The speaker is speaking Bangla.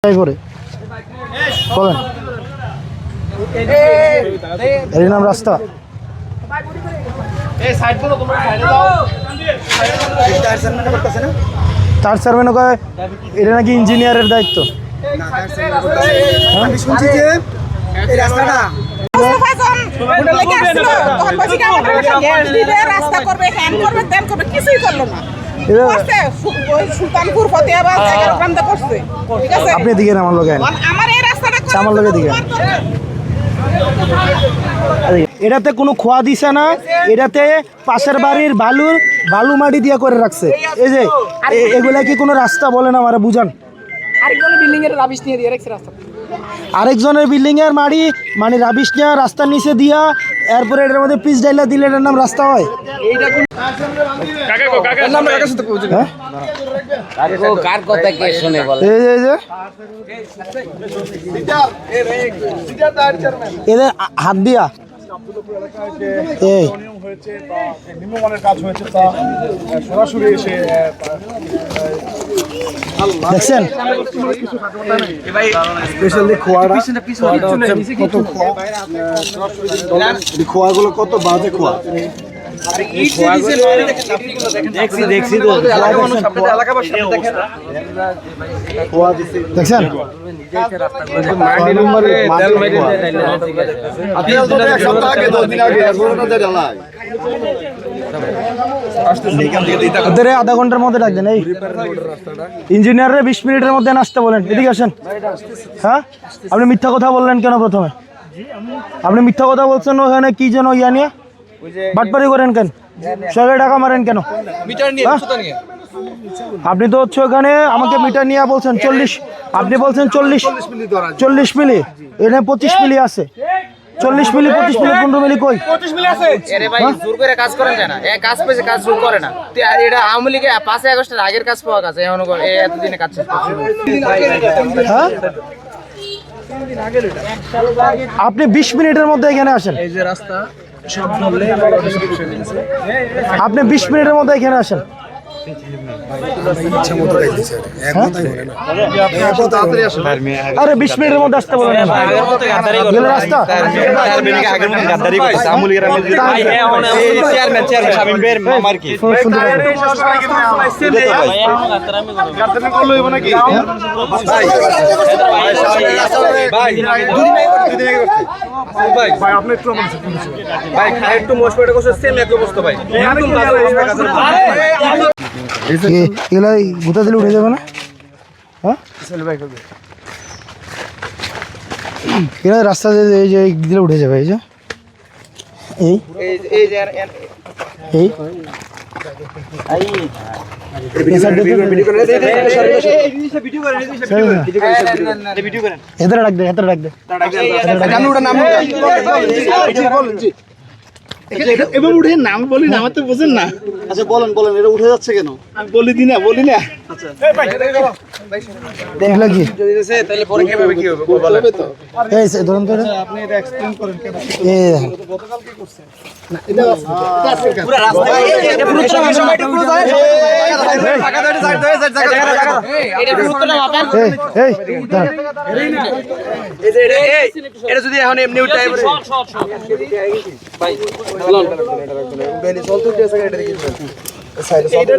করে বলেন এর নাম রাস্তা। চার চেয়ারম্যান কয় এটা নাকি ইঞ্জিনিয়ারের দায়িত্ব। আপনি দিকে আমার লোক আমার লোকের দিকে এটাতে কোনো খোয়া দিছে না, এটাতে পাশের বাড়ির বালু মাটি দিয়ে করে রাখছে। এই যে এগুলা কি কোনো রাস্তা বলেন আমার বুঝান। আরেকজনের বিল্ডিং এর মাটি মানে রাবিশ নিয়ে রাস্তার নিচে দিয়া এরপরে এটার মধ্যে পিচ ডাইলা দিলে এটার নাম রাস্তা হয়। এদের হাত দিয়া দেখছেন খোয়াগুলো কত বাজে খোয়া। দেখছেন আধা ঘন্টার মধ্যে ডাকবেন। এই ইঞ্জিনিয়ারের 20 মিনিটের মধ্যে আসতে বলেন। এদিকে আসেন। হ্যাঁ আপনি মিথ্যা কথা বললেন কেন? প্রথমে আপনি মিথ্যা কথা বলছেন ওখানে কি যেন ইয়া নিয়ে বাটপারি করেন কেন? সবাই টাকা মারেন কেন? আপনি তো হচ্ছে ওখানে আমাকে মিটার নিয়ে বলছেন 40, আপনি বলছেন 40 মিলি, এখানে 25 মিলি আছে। 40 মিলি 25 মিলি 15 মিলি কই 25 মিলি আছে? আরে ভাই জোর করে কাজ করেন না, এই কাজ পেছে কাজ জোর করে না। এটা আওয়ামী লীগে 5 আগস্টের আগের কাজ পাওয়া গেছে, এখন এতদিনে কাজ শেষ। হ্যাঁ আপনি 20 মিনিটের মধ্যে এখানে আসেন। এই যে রাস্তা সব বললে আপনি 20 মিনিটের মধ্যে এখানে আসেন। আরে 20 মিনিটের মধ্যে আসতে বলেন রাস্তা। এগুলা গোটা দিলে উঠে যাবে না? হ্যাঁ এগুলা রাস্তা এই যে দিলে উঠে যাবে। এই যে এদের ডাক দে, এদের ডাক দে। এবার উঠে নাম বলি না, আমার তো বোঝেন না। আচ্ছা বলেন বলেন, এটা উঠে যাচ্ছে কেন? আমি বলি না। আচ্ছা দেখলা কি তাহলে পরে কিভাবে কি হবে বলেন তো। এই ধরুন তো আপনি এটা এক্সপ্লেইন করেন কেন? এই গতকাল কি করছেন না, এটা পুরো রাস্তা এটা পুরো সময়টা পুরো যায়। টাকা ধরে সাইড ধরে জায়গা এটা পুরো না মাপেন। এই এই যে এটা যদি এখন এমনি উঠাই পড়ে ভাই চলুন বেলি চলতে আছে এটা দেখি সাইডে সাইডে